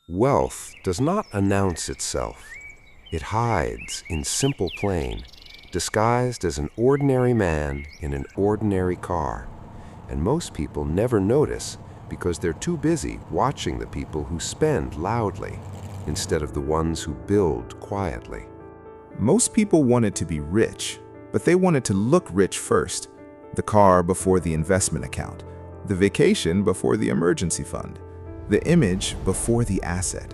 Wealth does not announce itself. It hides in simple plain, disguised as an ordinary man in an ordinary car. And most people never notice because they're too busy watching the people who spend loudly instead of the ones who build quietly. Most people wanted to be rich, but they wanted to look rich first. The car before the investment account, the vacation before the emergency fund, the image before the asset.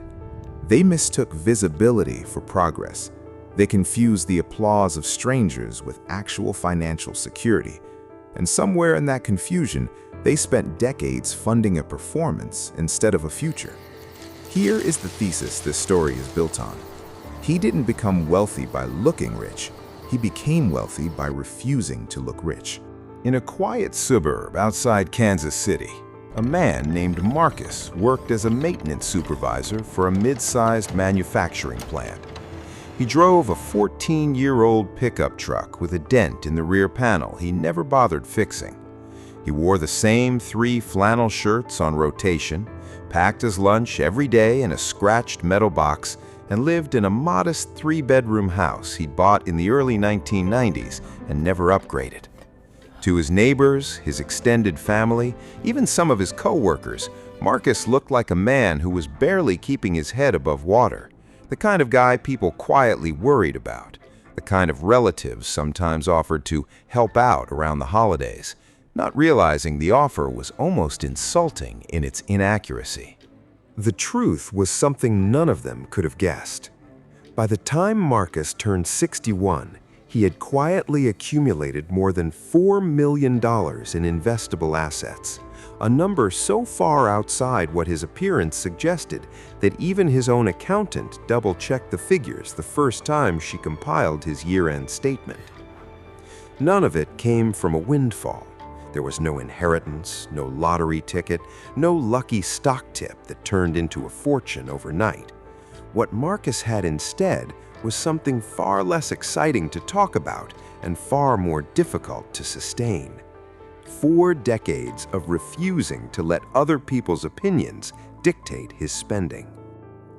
They mistook visibility for progress. They confused the applause of strangers with actual financial security. And somewhere in that confusion, they spent decades funding a performance instead of a future. Here is the thesis this story is built on. He didn't become wealthy by looking rich. He became wealthy by refusing to look rich. In a quiet suburb outside Kansas City, a man named Marcus worked as a maintenance supervisor for a mid-sized manufacturing plant. He drove a 14-year-old pickup truck with a dent in the rear panel he never bothered fixing. He wore the same 3 flannel shirts on rotation, packed his lunch every day in a scratched metal box, and lived in a modest 3-bedroom house he'd bought in the early 1990s and never upgraded. To his neighbors, his extended family, even some of his co-workers, Marcus looked like a man who was barely keeping his head above water, the kind of guy people quietly worried about, the kind of relatives sometimes offered to help out around the holidays, not realizing the offer was almost insulting in its inaccuracy. The truth was something none of them could have guessed. By the time Marcus turned 61, he had quietly accumulated more than $4 million in investable assets, a number so far outside what his appearance suggested that even his own accountant double-checked the figures the first time she compiled his year-end statement. None of it came from a windfall. There was no inheritance, no lottery ticket, no lucky stock tip that turned into a fortune overnight. What Marcus had instead was something far less exciting to talk about and far more difficult to sustain. 4 decades of refusing to let other people's opinions dictate his spending.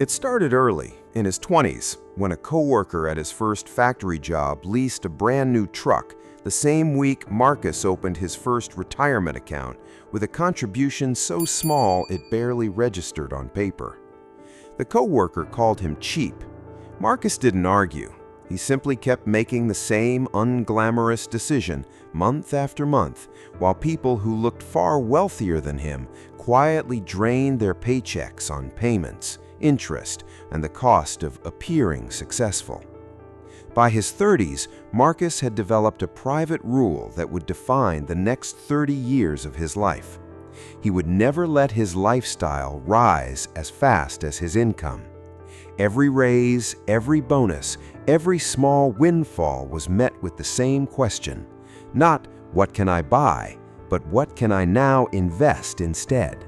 It started early, in his 20s, when a coworker at his first factory job leased a brand new truck the same week Marcus opened his first retirement account with a contribution so small it barely registered on paper. The coworker called him cheap. Marcus didn't argue. He simply kept making the same unglamorous decision month after month, while people who looked far wealthier than him quietly drained their paychecks on payments, interest, and the cost of appearing successful. By his 30s, Marcus had developed a private rule that would define the next 30 years of his life. He would never let his lifestyle rise as fast as his income. Every raise, every bonus, every small windfall was met with the same question. Not, what can I buy, but what can I now invest instead?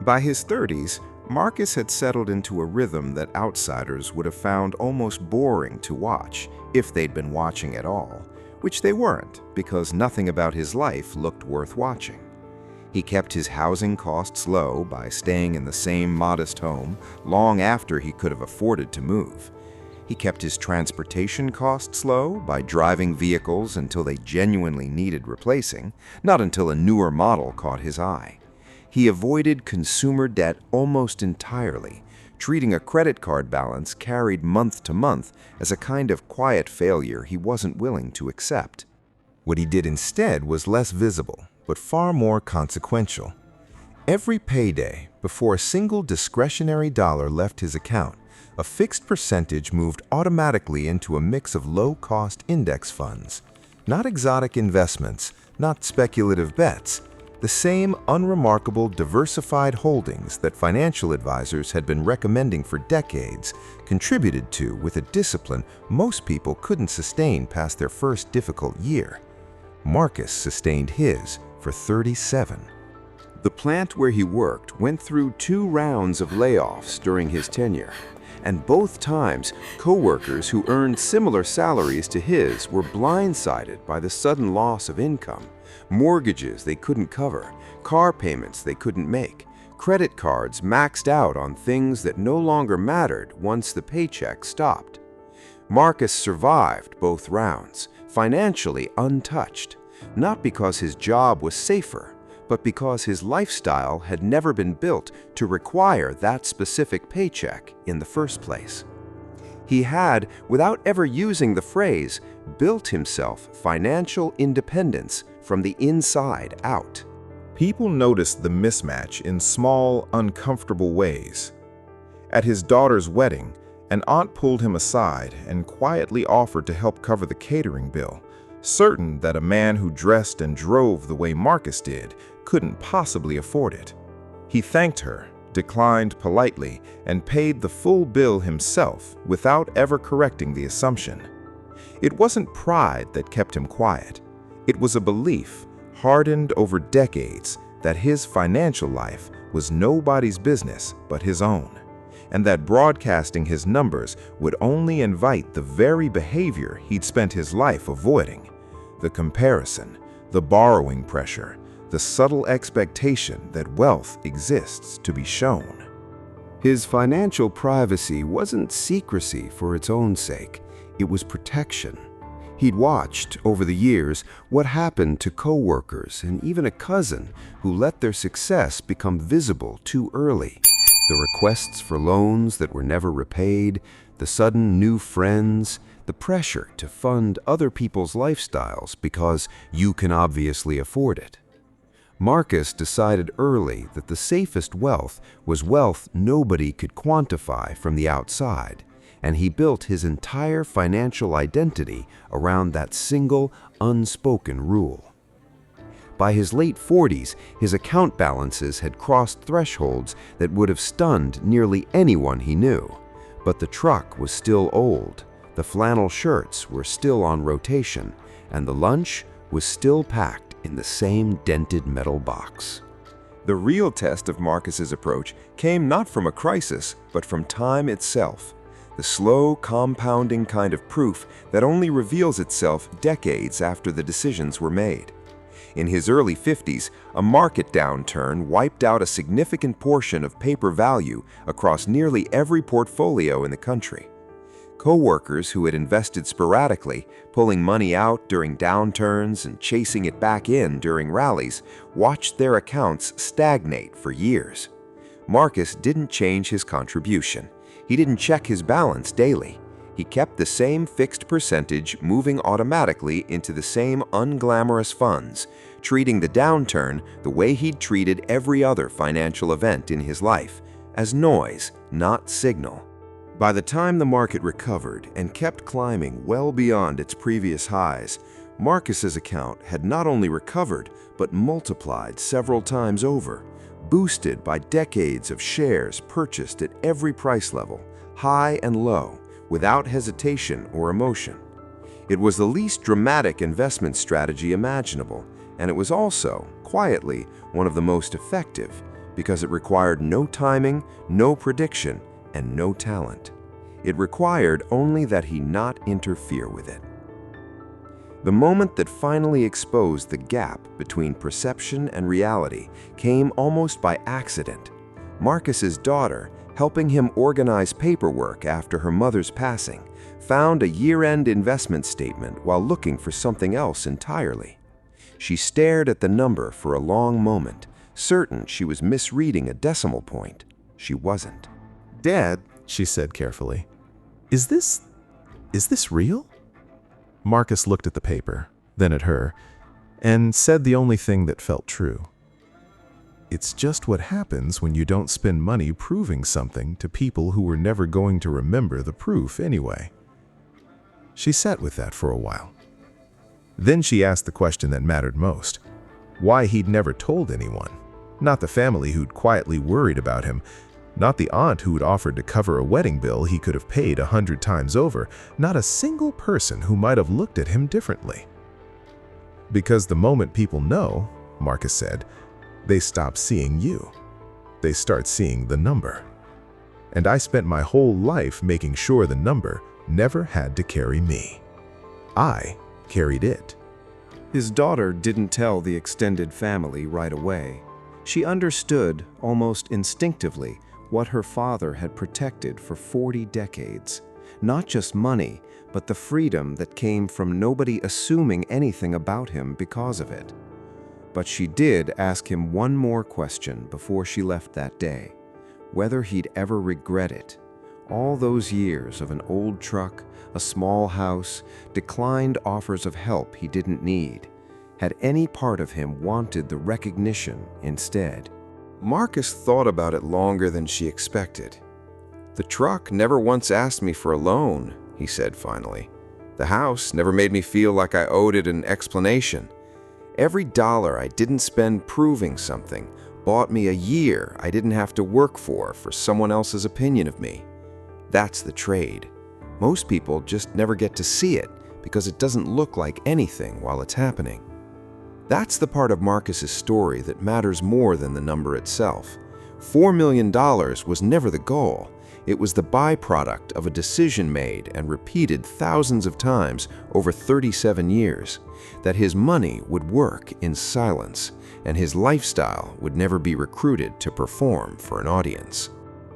By his 30s, Marcus had settled into a rhythm that outsiders would have found almost boring to watch, if they'd been watching at all, which they weren't, because nothing about his life looked worth watching. He kept his housing costs low by staying in the same modest home long after he could have afforded to move. He kept his transportation costs low by driving vehicles until they genuinely needed replacing, not until a newer model caught his eye. He avoided consumer debt almost entirely, treating a credit card balance carried month to month as a kind of quiet failure he wasn't willing to accept. What he did instead was less visible, but far more consequential. Every payday, before a single discretionary dollar left his account, a fixed percentage moved automatically into a mix of low-cost index funds. Not exotic investments, not speculative bets, the same unremarkable diversified holdings that financial advisors had been recommending for decades, contributed to with a discipline most people couldn't sustain past their first difficult year. Marcus sustained his for 37. The plant where he worked went through 2 rounds of layoffs during his tenure, and both times, coworkers who earned similar salaries to his were blindsided by the sudden loss of income, mortgages they couldn't cover, car payments they couldn't make, Credit cards maxed out on things that no longer mattered once the paycheck stopped. Marcus survived both rounds, financially untouched, not because his job was safer, but because his lifestyle had never been built to require that specific paycheck in the first place. He had, without ever using the phrase, built himself financial independence from the inside out. People noticed the mismatch in small, uncomfortable ways. At his daughter's wedding, an aunt pulled him aside and quietly offered to help cover the catering bill, certain that a man who dressed and drove the way Marcus did couldn't possibly afford it. He thanked her, declined politely, and paid the full bill himself without ever correcting the assumption. It wasn't pride that kept him quiet. It was a belief, hardened over decades, that his financial life was nobody's business but his own, and that broadcasting his numbers would only invite the very behavior he'd spent his life avoiding: the comparison, the borrowing pressure, the subtle expectation that wealth exists to be shown. His financial privacy wasn't secrecy for its own sake, it was protection. He'd watched, over the years, what happened to coworkers and even a cousin who let their success become visible too early. The requests for loans that were never repaid, the sudden new friends, the pressure to fund other people's lifestyles because you can obviously afford it. Marcus decided early that the safest wealth was wealth nobody could quantify from the outside, and he built his entire financial identity around that single, unspoken rule. By his late 40s, his account balances had crossed thresholds that would have stunned nearly anyone he knew. But the truck was still old, the flannel shirts were still on rotation, and the lunch was still packed in the same dented metal box. The real test of Marcus's approach came not from a crisis, but from time itself. The slow, compounding kind of proof that only reveals itself decades after the decisions were made. In his early 50s, a market downturn wiped out a significant portion of paper value across nearly every portfolio in the country. Co-workers who had invested sporadically, pulling money out during downturns and chasing it back in during rallies, watched their accounts stagnate for years. Marcus didn't change his contribution. He didn't check his balance daily. He kept the same fixed percentage moving automatically into the same unglamorous funds, treating the downturn the way he'd treated every other financial event in his life, as noise, not signal. By the time the market recovered and kept climbing well beyond its previous highs, Marcus's account had not only recovered but multiplied several times over, boosted by decades of shares purchased at every price level, high and low, without hesitation or emotion. It was the least dramatic investment strategy imaginable, and it was also, quietly, one of the most effective because it required no timing, no prediction, and no talent. It required only that he not interfere with it. The moment that finally exposed the gap between perception and reality came almost by accident. Marcus's daughter, helping him organize paperwork after her mother's passing, found a year-end investment statement while looking for something else entirely. She stared at the number for a long moment, certain she was misreading a decimal point. She wasn't. "Dad," she said carefully, is this real?" Marcus looked at the paper, then at her, and said the only thing that felt true. "It's just what happens when you don't spend money proving something to people who were never going to remember the proof anyway." She sat with that for a while. Then she asked the question that mattered most: why he'd never told anyone. Not the family who'd quietly worried about him, not the aunt who'd offered to cover a wedding bill he could have paid 100 times over, not a single person who might have looked at him differently. "Because the moment people know," Marcus said, "they stop seeing you. They start seeing the number. And I spent my whole life making sure the number never had to carry me. I carried it." His daughter didn't tell the extended family right away. She understood, almost instinctively, what her father had protected for 40 decades. Not just money, but the freedom that came from nobody assuming anything about him because of it. But she did ask him one more question before she left that day: whether he'd ever regret it. All those years of an old truck, a small house, declined offers of help he didn't need. Had any part of him wanted the recognition instead? Marcus thought about it longer than she expected. "The truck never once asked me for a loan," he said finally. "The house never made me feel like I owed it an explanation. Every dollar I didn't spend proving something bought me a year I didn't have to work for someone else's opinion of me. That's the trade. Most people just never get to see it because it doesn't look like anything while it's happening." That's the part of Marcus's story that matters more than the number itself. $4 million was never the goal. It was the byproduct of a decision made and repeated thousands of times over 37 years, that his money would work in silence, and his lifestyle would never be recruited to perform for an audience.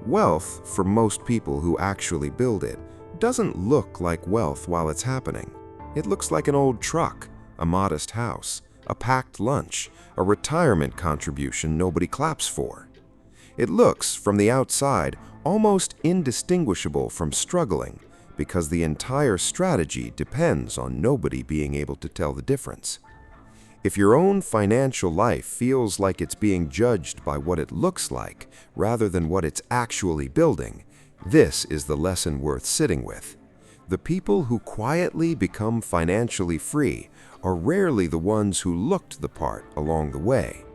Wealth, for most people who actually build it, doesn't look like wealth while it's happening. It looks like an old truck, a modest house, a packed lunch, a retirement contribution nobody claps for. It looks, from the outside, almost indistinguishable from struggling, because the entire strategy depends on nobody being able to tell the difference. If your own financial life feels like it's being judged by what it looks like rather than what it's actually building, this is the lesson worth sitting with. The people who quietly become financially free are rarely the ones who looked the part along the way.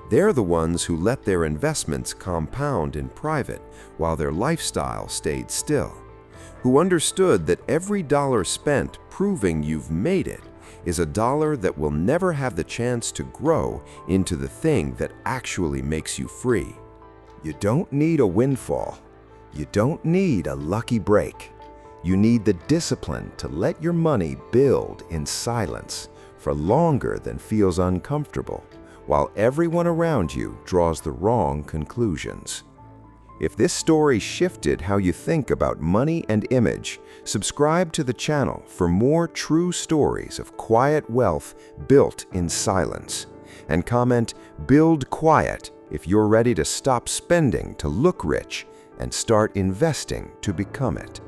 They're the ones who let their investments compound in private while their lifestyle stayed still, who understood that every dollar spent proving you've made it is a dollar that will never have the chance to grow into the thing that actually makes you free. You don't need a windfall. You don't need a lucky break. You need the discipline to let your money build in silence for longer than feels uncomfortable, while everyone around you draws the wrong conclusions. If this story shifted how you think about money and image, subscribe to the channel for more true stories of quiet wealth built in silence. And comment "Build quiet" if you're ready to stop spending to look rich and start investing to become it.